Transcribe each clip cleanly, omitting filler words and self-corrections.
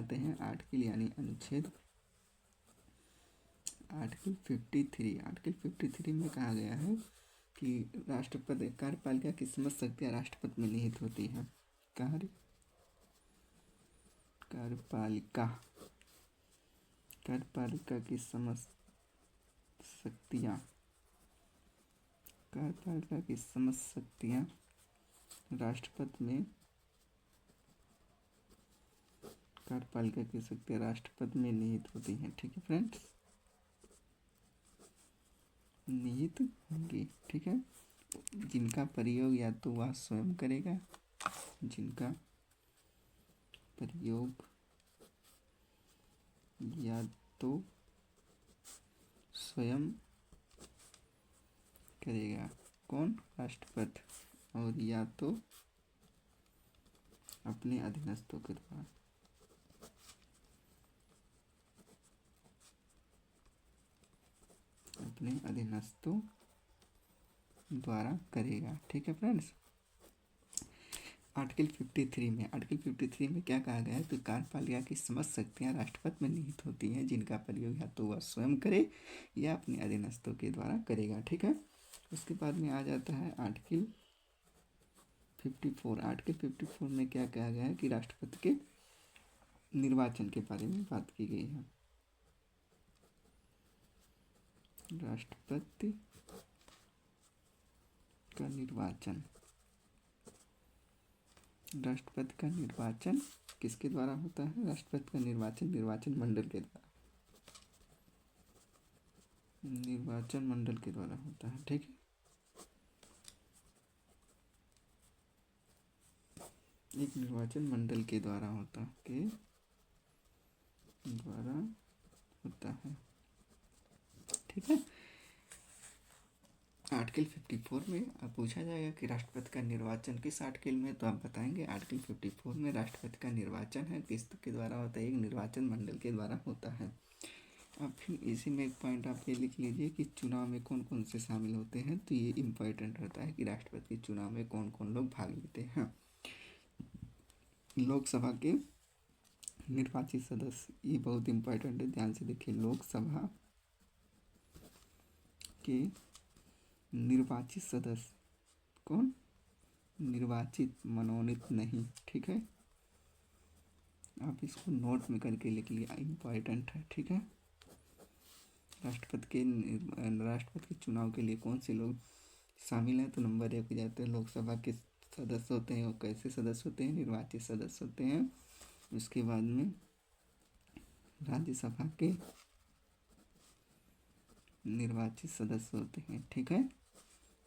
आते हैं आर्टिकल यानी अनुच्छेद आर्टिकल 53। आर्टिकल 53 में कहा गया है कि राष्ट्रपति कार्यपालिका की समस्त शक्तियाँ राष्ट्रपति में निहित होती हैं। कार्यपालिका की समस्त शक्तियाँ राष्ट्रपति में कार्यपालिका की शक्तियाँ राष्ट्रपति में निहित होती हैं। ठीक है फ्रेंड्स, निहित होंगी। ठीक है, जिनका प्रयोग या तो वह स्वयं करेगा, जिनका प्रयोग या तो स्वयं करेगा, कौन? राष्ट्रपति, और या तो अपने अधीनस्थों के द्वारा। अपने अधीनस्थों द्वारा करेगा। ठीक है फ्रेंड्स, आर्टिकल 53 में क्या कहा गया है? तो कार्यपालिका की समस्त शक्तियाँ राष्ट्रपति में निहित होती हैं, जिनका प्रयोग या तो वह स्वयं करे या अपने अधीनस्थों के द्वारा करेगा। ठीक है, उसके बाद में आ जाता है आर्टिकल 54। आर्टिकल 54 में क्या कहा गया है कि राष्ट्रपति के निर्वाचन के बारे में बात की गई है। राष्ट्रपति का निर्वाचन किसके द्वारा होता है? राष्ट्रपति का निर्वाचन मंडल के द्वारा, निर्वाचन मंडल के द्वारा होता है। ठीक है, एक निर्वाचन मंडल के द्वारा होता है। ठीक है, आर्टिकल 54 में अब पूछा जाएगा कि राष्ट्रपति का निर्वाचन किस आर्टिकल में, तो आप बताएंगे आर्टिकल 54 में राष्ट्रपति का निर्वाचन है किसके द्वारा होता है? एक निर्वाचन मंडल के द्वारा होता है। अब फिर इसी में एक पॉइंट आप ये लिख लीजिए कि चुनाव में कौन कौन से शामिल होते हैं। तो ये इम्पोर्टेंट रहता है कि राष्ट्रपति के चुनाव में कौन कौन लोग भाग लेते हैं। लोकसभा के निर्वाचित सदस्य, ये बहुत इम्पोर्टेंट है, ध्यान से देखिए। लोकसभा के निर्वाचित सदस्य कौन? निर्वाचित, मनोनीत नहीं। ठीक है, आप इसको नोट में करके लिख लिया, इम्पोर्टेंट है। ठीक है, राष्ट्रपति के चुनाव के लिए कौन से लोग शामिल हैं? तो नंबर 1 हो जाते हैं लोकसभा के सदस्य होते हैं। और कैसे सदस्य होते हैं? निर्वाचित सदस्य होते हैं। उसके बाद में राज्यसभा के निर्वाचित सदस्य होते हैं। ठीक है,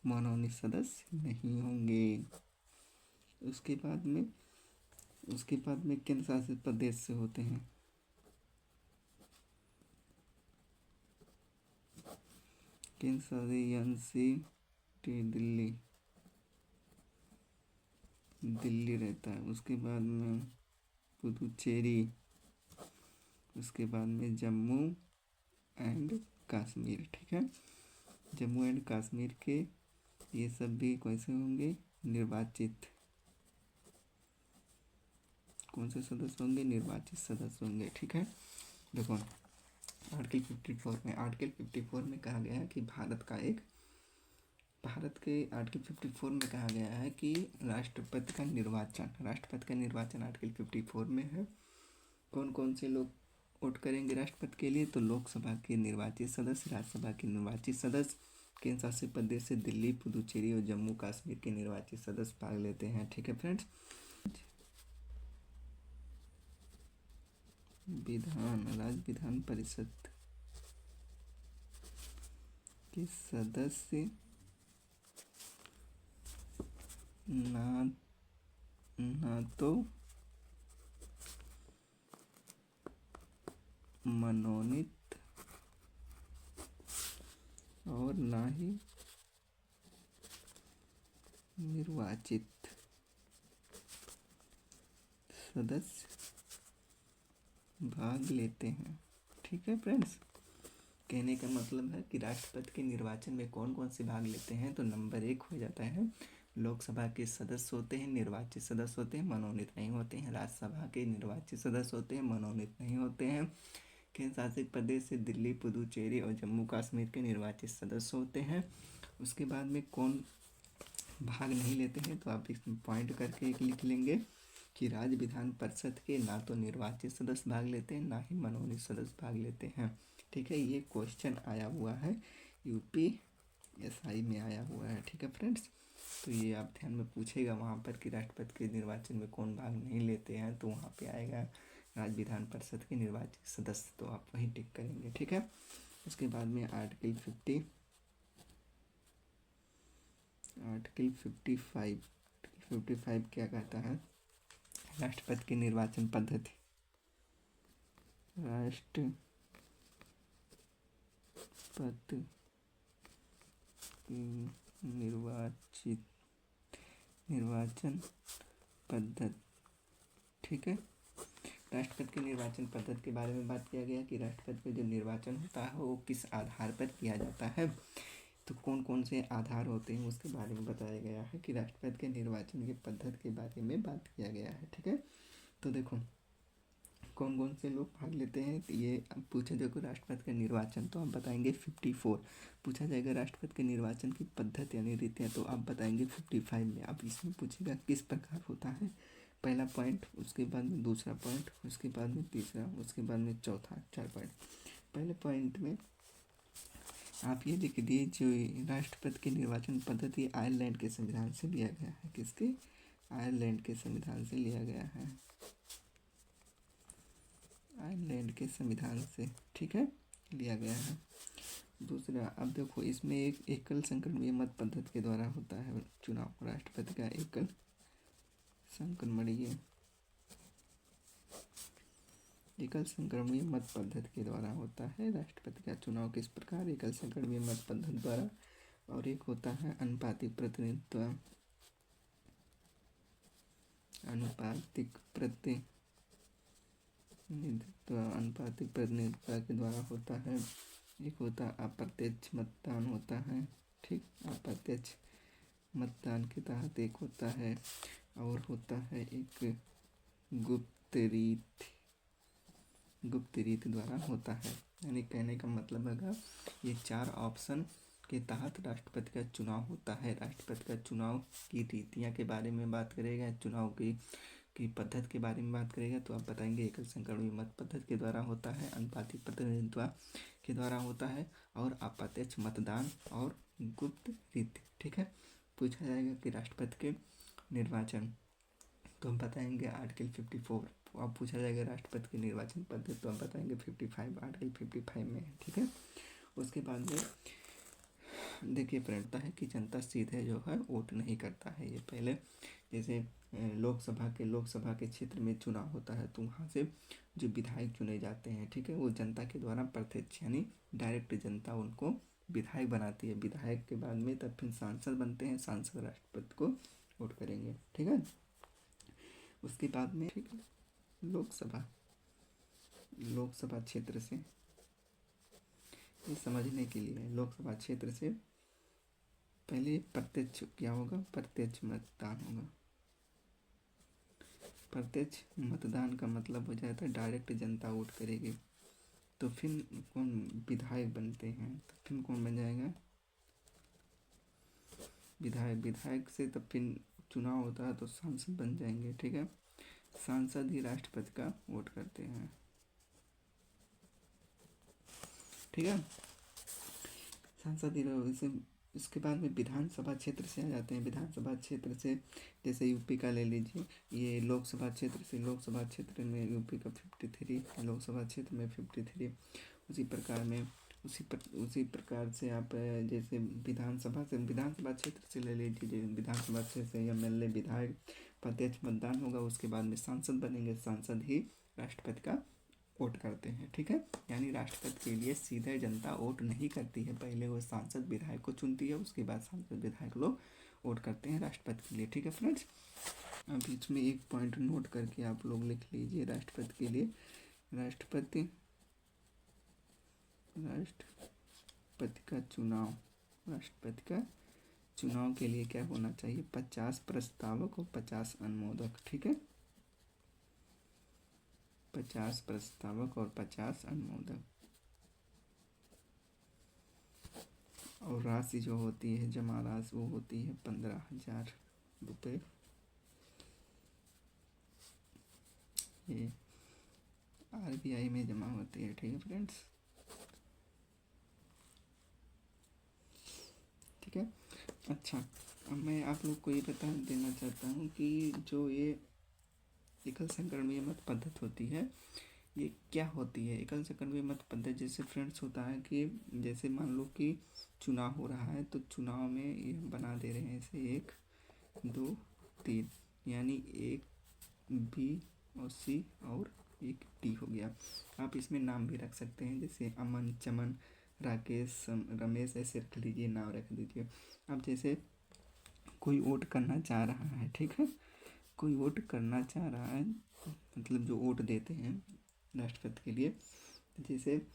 मनोनीत सदस्य नहीं होंगे। उसके बाद में केंद्र शासित प्रदेश से होते हैं। केंद्र शासित एनसीटी दिल्ली रहता है। उसके बाद में पुदुचेरी, उसके बाद में जम्मू एंड कश्मीर। ठीक है, जम्मू एंड कश्मीर के ये सब भी कैसे होंगे? निर्वाचित। कौन से सदस्य होंगे? निर्वाचित सदस्य होंगे। ठीक है, देखो आर्टिकल 54 में कहा गया है कि भारत के आर्टिकल 54 में कहा गया है कि राष्ट्रपति का निर्वाचन आर्टिकल 54 में है। कौन कौन से लोग वोट करेंगे राष्ट्रपति के लिए? तो लोकसभा के निर्वाचित सदस्य, राज्यसभा के निर्वाचित सदस्य, केंद्र शासित प्रदेश से दिल्ली, पुदुचेरी और जम्मू कश्मीर के निर्वाचित सदस्य भाग लेते हैं। ठीक है फ्रेंड्स, राज्य विधान परिषद के सदस्य ना तो मनोनीत और ना ही निर्वाचित सदस्य भाग लेते हैं। ठीक है फ्रेंड्स, कहने का मतलब है कि राष्ट्रपति के निर्वाचन में कौन कौन से भाग लेते हैं। तो नंबर 1 हो जाता है लोकसभा के सदस्य होते हैं, निर्वाचित सदस्य होते हैं, मनोनीत नहीं होते हैं। राज्यसभा के निर्वाचित सदस्य होते हैं, मनोनीत नहीं होते हैं। केंद्र शासित प्रदेश से दिल्ली, पुदुचेरी और जम्मू कश्मीर के निर्वाचित सदस्य होते हैं। उसके बाद में कौन भाग नहीं लेते हैं, तो आप इसमें पॉइंट करके एक लिख लेंगे कि राज्य विधान परिषद के ना तो निर्वाचित सदस्य भाग लेते हैं, ना ही मनोनीत सदस्य भाग लेते हैं। ठीक है, ये क्वेश्चन आया हुआ है UPSI में आया हुआ है। ठीक है फ्रेंड्स, तो ये आप ध्यान में पूछेगा वहाँ पर कि राष्ट्रपति के निर्वाचन में कौन भाग नहीं लेते हैं, तो वहाँ पे आएगा राज्य विधान परिषद के निर्वाचित सदस्य, तो आप वही टिक करेंगे। ठीक है, उसके बाद में आर्टिकल 55 क्या कहता है, राष्ट्रपति की निर्वाचन पद्धति। राष्ट्रपति की निर्वाचन पद्धति। ठीक है, राष्ट्रपति के निर्वाचन पद्धति के बारे में बात किया गया कि राष्ट्रपति का जो निर्वाचन होता है वो किस आधार पर किया जाता है, तो कौन कौन से आधार होते हैं उसके बारे में बताया गया है कि राष्ट्रपति के निर्वाचन की पद्धति के बारे में बात किया गया है। ठीक है, तो देखो कौन कौन से लोग भाग लेते हैं, तो ये पूछा जाएगा राष्ट्रपति का निर्वाचन, तो आप बताएंगे 54। पूछा जाएगा राष्ट्रपति के निर्वाचन की पद्धति यानी रीतियाँ, तो आप बताएंगे 55 में। अब इसमें पूछेगा किस प्रकार होता है, पहला पॉइंट, उसके बाद में दूसरा पॉइंट, उसके बाद में तीसरा, उसके बाद में चौथा, 4 पॉइंट। पहले पॉइंट में आप ये लिख दिए जो राष्ट्रपति की निर्वाचन पद्धति आयरलैंड के संविधान से लिया गया है। किसके? आयरलैंड के संविधान से लिया गया है, आयरलैंड के संविधान से। ठीक है, लिया गया है। दूसरा, अब देखो इसमें एक एकल संक्रमणीय मत पद्धति के द्वारा होता है चुनाव, राष्ट्रपति का एकल संक्रमणीय मत पद्धति के द्वारा होता है राष्ट्रपति का चुनाव। किस प्रकार? एकल संक्रमणीय मत पद्धति द्वारा। और एक होता है अनुपातिक प्रतिनिधित्व के द्वारा होता है। एक होता है अप्रत्यक्ष मतदान होता है। ठीक, अप्रत्यक्ष मतदान के तहत एक होता है, और होता है एक गुप्त रीत द्वारा होता है। यानी कहने का मतलब है ये 4 ऑप्शन के तहत राष्ट्रपति का चुनाव होता है। राष्ट्रपति का चुनाव की रीतियाँ के बारे में बात करेगा, चुनाव की पद्धति के बारे में बात करेगा, तो आप बताएंगे एकल संक्रमणीय मत पद्धति के द्वारा होता है, अनुपातिक प्रतिनिधित्व के द्वारा होता है, और अप्रत्यक्ष मतदान और गुप्त रीति। ठीक है, पूछा जाएगा कि राष्ट्रपति के निर्वाचन, तो हम बताएंगे आर्टिकल 54। अब पूछा जाएगा राष्ट्रपति की निर्वाचन पद्धति, तो हम बताएंगे 55, आर्टिकल 55 में है। ठीक है, उसके बाद में देखिए प्रणता है कि जनता सीधे जो है वोट नहीं करता है। ये पहले जैसे लोकसभा के क्षेत्र में चुनाव होता है, तो वहाँ से जो विधायक चुने जाते हैं, ठीक है, वो जनता के द्वारा प्रत्यक्ष यानी डायरेक्ट जनता उनको विधायक बनाती है। विधायक के बाद में तब फिर सांसद बनते हैं, सांसद राष्ट्रपति को वोट करेंगे। ठीक है, उसके बाद में ठीक है, लोकसभा क्षेत्र से, ये समझने के लिए लोकसभा क्षेत्र से पहले प्रत्यक्ष क्या होगा, प्रत्यक्ष मतदान होगा। प्रत्यक्ष मतदान का मतलब हो जाता है डायरेक्ट जनता वोट करेगी, तो फिर कौन विधायक बनते हैं, तो फिर कौन बन जाएगा, विधायक से तब फिर चुनाव होता है तो सांसद बन जाएंगे। ठीक है, सांसद ही राष्ट्रपति का वोट करते हैं। ठीक है, सांसद ही। इसके बाद में विधानसभा क्षेत्र से आ जाते हैं। विधानसभा क्षेत्र से जैसे यूपी का ले लीजिए, ये लोकसभा क्षेत्र में यूपी का 53, लोकसभा क्षेत्र में 53। उसी प्रकार से आप जैसे विधानसभा क्षेत्र से ले लीजिए, विधानसभा क्षेत्र से MLA विधायक प्रत्यक्ष मतदान होगा, उसके बाद में सांसद बनेंगे, सांसद ही राष्ट्रपति का वोट करते हैं। ठीक है, यानी राष्ट्रपति के लिए सीधे जनता वोट नहीं करती है, पहले वो सांसद विधायक को चुनती है, उसके बाद सांसद विधायक लोग वोट करते हैं राष्ट्रपति के लिए। ठीक है फ्रेंड्स, अब इसमें एक पॉइंट नोट करके आप लोग लिख लीजिए राष्ट्रपति के लिए, राष्ट्रपति का चुनाव के लिए क्या होना चाहिए, 50 प्रस्तावक और 50 अनुमोदक। ठीक है, 50 प्रस्तावक और 50 अनुमोदक। और राशि जो होती है जमा राशि वो होती है 15,000 रुपये। ये RBI में जमा होती है। ठीक है फ्रेंड्स, ठीक है। अच्छा, अब मैं आप लोग को ये बता देना चाहता हूँ कि जो ये एकल संक्रमणीय मत पद्धति होती है ये क्या होती है। एकल संक्रमणीय मत पद्धति जैसे फ्रेंड्स होता है कि जैसे मान लो कि चुनाव हो रहा है तो चुनाव में ये बना दे रहे हैं ऐसे 1 2 3, यानी एक B और C और एक D हो गया। आप इसमें नाम भी रख सकते हैं, जैसे अमन, चमन, राकेश, रमेश, ऐसे रख लीजिए, नाम रख दीजिए। अब जैसे कोई वोट करना चाह रहा है, ठीक है, कोई वोट करना चाह रहा है, मतलब जो वोट देते हैं राष्ट्रपति के लिए, जैसे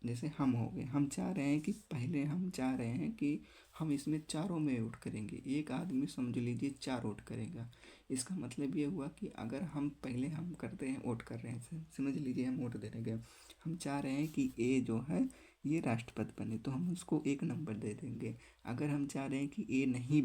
जैसे हम हो गए, हम चाह रहे हैं कि पहले हम चाह रहे हैं कि हम इसमें चारों में वोट करेंगे। एक आदमी समझ लीजिए 4 वोट करेगा। इसका मतलब ये हुआ कि अगर हम पहले हम करते हैं वोट कर रहे हैं, समझ लीजिए हम वोट देने गए, हम चाह रहे हैं कि ए जो है ये राष्ट्रपति बने तो हम उसको 1 नंबर दे देंगे। अगर हम चाह रहे हैं कि ए नहीं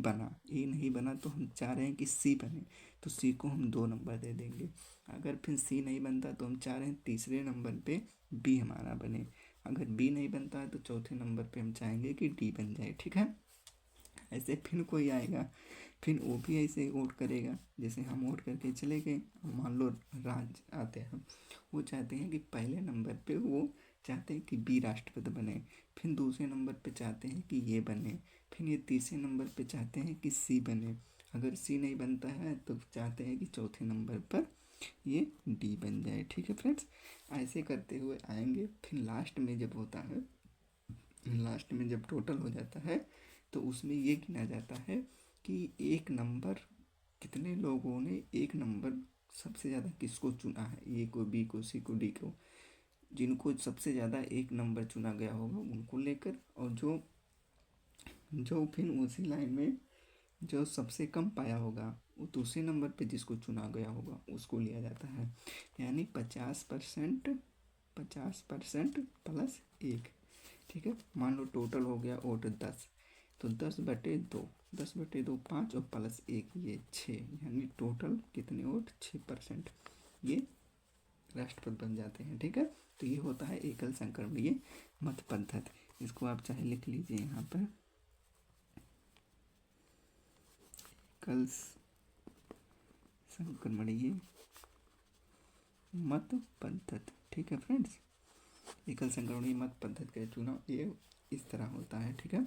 बना तो हम चाह रहे हैं कि सी बने तो सी को हम 2 नंबर दे देंगे। अगर फिर सी नहीं बनता तो हम चाह रहे हैं तीसरे नंबर पे बी हमारा बने। अगर बी नहीं बनता है तो चौथे नंबर पे हम चाहेंगे कि डी बन जाए। ठीक है, ऐसे फिर कोई आएगा, फिर वो भी ऐसे वोट करेगा। जैसे हम वोट करके चले गए, मान लो राज आते हैं, वो चाहते हैं कि पहले नंबर पे वो चाहते हैं कि बी राष्ट्रपति बने, फिर दूसरे नंबर पे चाहते हैं कि ये बने, फिर ये तीसरे नंबर पे चाहते हैं कि सी बने। अगर सी नहीं बनता है तो चाहते हैं कि चौथे नंबर पर ये डी बन जाए। ठीक है फ्रेंड्स, ऐसे करते हुए आएंगे। फिर लास्ट में जब होता है, लास्ट में जब टोटल हो जाता है तो उसमें ये गिना जाता है कि एक नंबर कितने लोगों ने एक नंबर सबसे ज़्यादा किसको चुना है, ए को, बी को, सी को, डी को। जिनको सबसे ज़्यादा एक नंबर चुना गया होगा उनको लेकर, और जो जो फिर उसी लाइन में जो सबसे कम पाया होगा वो दूसरे नंबर पे जिसको चुना गया होगा उसको लिया जाता है। यानी 50% 50% प्लस 1। ठीक है, मान लो टोटल हो गया वोट 10, तो 10/2, 10/2 5 और प्लस 1 ये 6, यानी टोटल कितने वोट, 6% ये राष्ट्रपति बन जाते हैं। ठीक है, तो ये होता है एकल संक्रमणीय मत पद्धति। इसको आप चाहे लिख लीजिए यहाँ पर, एकल संक्रमणीय मत पद्धति। ठीक है फ्रेंड्स, एकल संक्रमणीय मत पद्धति का चुनाव ये इस तरह होता है। ठीक है,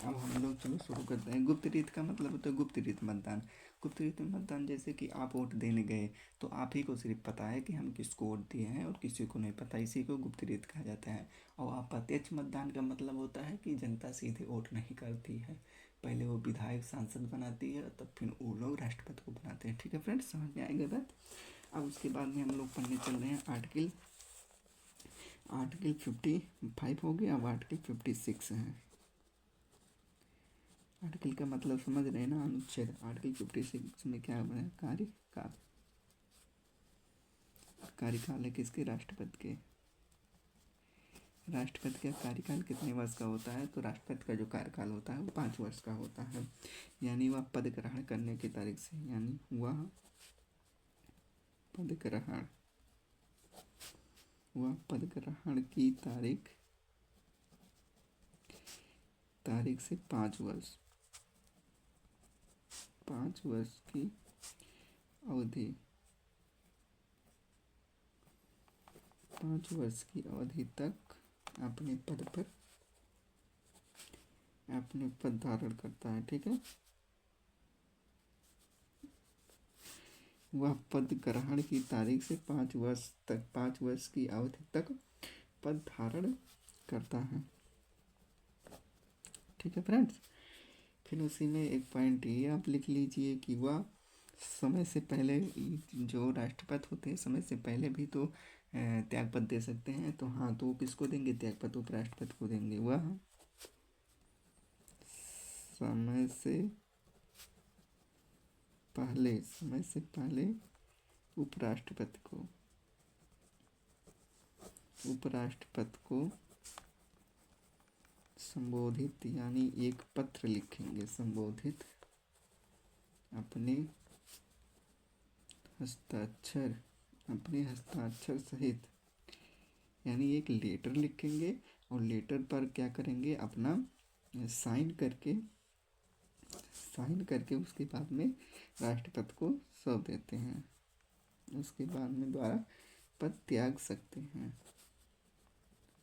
अब हम लोग चलो शुरू करते हैं। गुप्त रीत का मतलब होता है गुप्त रीत मतदान। गुप्त रीत मतदान जैसे कि आप वोट देने गए तो आप ही को सिर्फ पता है कि हम किसको वोट दिए हैं और किसी को नहीं पता, इसी को गुप्त रीत कहा जाता है। और अप्रत्यक्ष मतदान का मतलब होता है कि जनता सीधे वोट नहीं करती है, पहले वो विधायक सांसद बनाती है तब फिर वो लोग राष्ट्रपति को बनाते हैं। ठीक है फ्रेंड्स, समझ में आएगी बात। अब उसके बाद में हम लोग पढ़ने चल रहे हैं आर्टिकल 55 हो गया, अब आर्टिकल 56 है। आर्टिकल का मतलब समझ रहे हैं ना, अनुच्छेद। आर्टिकल 56 में क्या है, कार्यकाल। कार्यकाल है किसके, राष्ट्रपति के। राष्ट्रपति का कार्यकाल कितने वर्ष का होता है, तो राष्ट्रपति का जो कार्यकाल होता है वो 5 वर्ष का होता है। यानी वह पद ग्रहण करने की तारीख से, यानी वह पद ग्रहण की तारीख से 5 वर्ष की अवधि, 5 वर्ष की अवधि तक अपने पद धारण करता है। ठीक है, वह पद ग्रहण की तारीख से 5 वर्ष की अवधि तक पद धारण करता है। ठीक है फ्रेंड्स, फिर उसी में एक पॉइंट ये आप लिख लीजिए कि वह समय से पहले, जो राष्ट्रपति होते हैं समय से पहले भी तो त्यागपत्र दे सकते हैं। तो हाँ, तो किसको देंगे त्यागपत्र, उपराष्ट्रपति को देंगे। वह समय से पहले उपराष्ट्रपति को संबोधित यानी एक पत्र लिखेंगे, संबोधित अपने हस्ताक्षर सहित, यानी एक लेटर लिखेंगे और लेटर पर क्या करेंगे, अपना साइन करके उसके बाद में राष्ट्रपति को सौंप देते हैं। उसके बाद में द्वारा पद त्याग सकते हैं।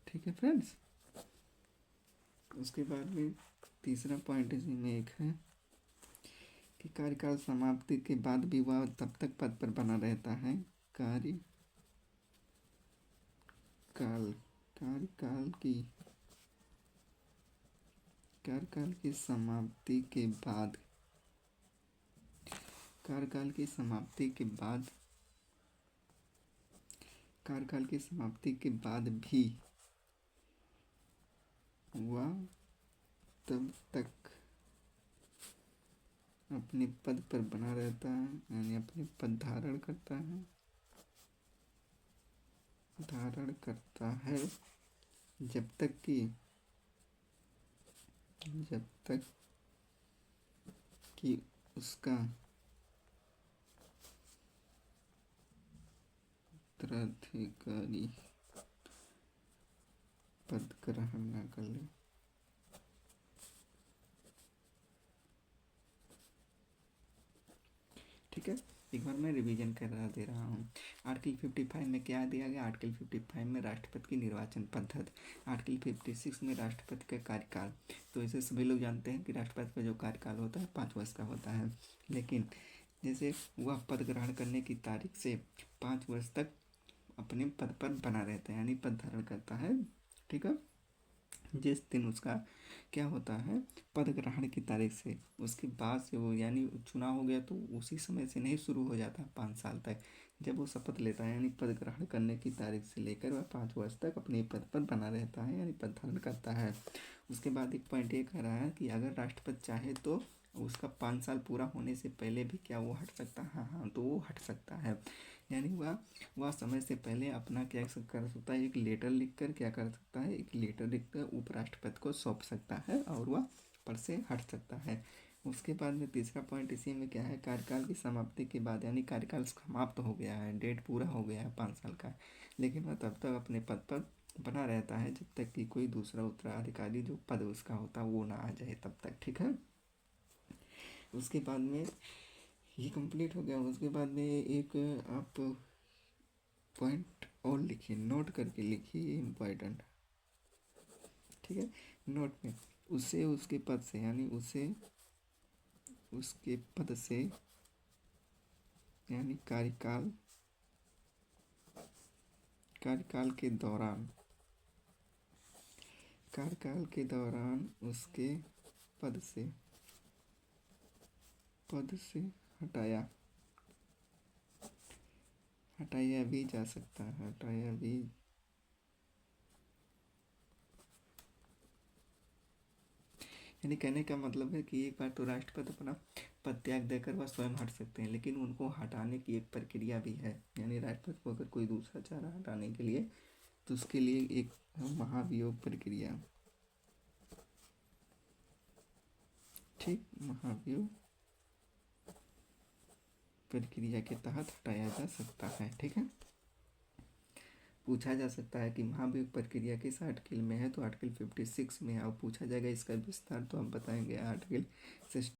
ठीक है फ्रेंड्स। उसके बाद में तीसरा पॉइंट इसी में एक है कि कार्यकाल समाप्ति के बाद भी वह तब तक पद पर बना रहता है। कार्यकाल की समाप्ति के बाद भी वह तब तक अपने पद पर बना रहता है, यानी अपने पद धारण करता है जब तक कि उसका उत्तराधिकारी पद ग्रहण न कर ले। ठीक है, एक बार मैं रिवीजन दे रहा हूँ। आर्टिकल 55 में क्या दिया गया? आर्टिकल 55 में राष्ट्रपति की निर्वाचन पद्धति। आर्टिकल 56 में राष्ट्रपति का कार्यकाल। तो इसे सभी लोग जानते हैं कि राष्ट्रपति का जो कार्यकाल होता है 5 वर्ष का होता है, लेकिन जैसे वह पद ग्रहण करने की तारीख से 5 वर्ष तक अपने पद पर बना रहता है, यानी पद धारण करता है। ठीक है, जिस दिन उसका क्या होता है, पद ग्रहण की तारीख से, उसके बाद से वो यानी चुनाव हो गया तो उसी समय से नहीं शुरू हो जाता 5 साल तक, जब वो शपथ लेता है, यानी पद ग्रहण करने की तारीख से लेकर वह 5 वर्ष तक अपने पद पर बना रहता है, यानी पद धारण करता है। उसके बाद एक पॉइंट ये कह रहा है कि अगर राष्ट्रपति चाहे तो उसका 5 साल पूरा होने से पहले भी क्या वो हट सकता है? हाँ, तो वो हट सकता है, यानी वह समय से पहले अपना क्या कर सकता है, एक लेटर लिखकर क्या कर सकता है, एक लेटर लिखकर उपराष्ट्रपति को सौंप सकता है और वह पद से हट सकता है। उसके बाद में तीसरा पॉइंट इसी में क्या है, कार्यकाल की समाप्ति के बाद, यानी कार्यकाल समाप्त हो गया है, डेट पूरा हो गया है 5 साल का, लेकिन वह तब तक अपने पद पर बना रहता है जब तक कि कोई दूसरा उत्तराधिकारी जो पद उसका होता है वो ना आ जाए तब तक। ठीक है, उसके बाद में ये कंप्लीट हो गया। उसके बाद में एक आप पॉइंट और लिखिए, नोट करके लिखिए, इम्पोर्टेंट। ठीक है, नोट में उसे उसके पद से, यानी उसे उसके पद से, यानी कार्यकाल के दौरान उसके पद से हटाया भी जा सकता है, यानी कहने का मतलब है कि एक बार तो राष्ट्रपति अपना पद त्याग देकर वह स्वयं हट सकते हैं, लेकिन उनको हटाने की एक प्रक्रिया भी है, यानी राष्ट्रपति को अगर कोई दूसरा चाह रहा हटाने के लिए तो उसके लिए एक महाभियोग प्रक्रिया, ठीक, महाभियोग प्रक्रिया के तहत हटाया जा सकता है। ठीक है, पूछा जा सकता है कि महाभियोग प्रक्रिया किस आर्टिकल में है, तो आर्टिकल 56 में है, और पूछा जाएगा इसका विस्तार तो हम बताएंगे आर्टिकल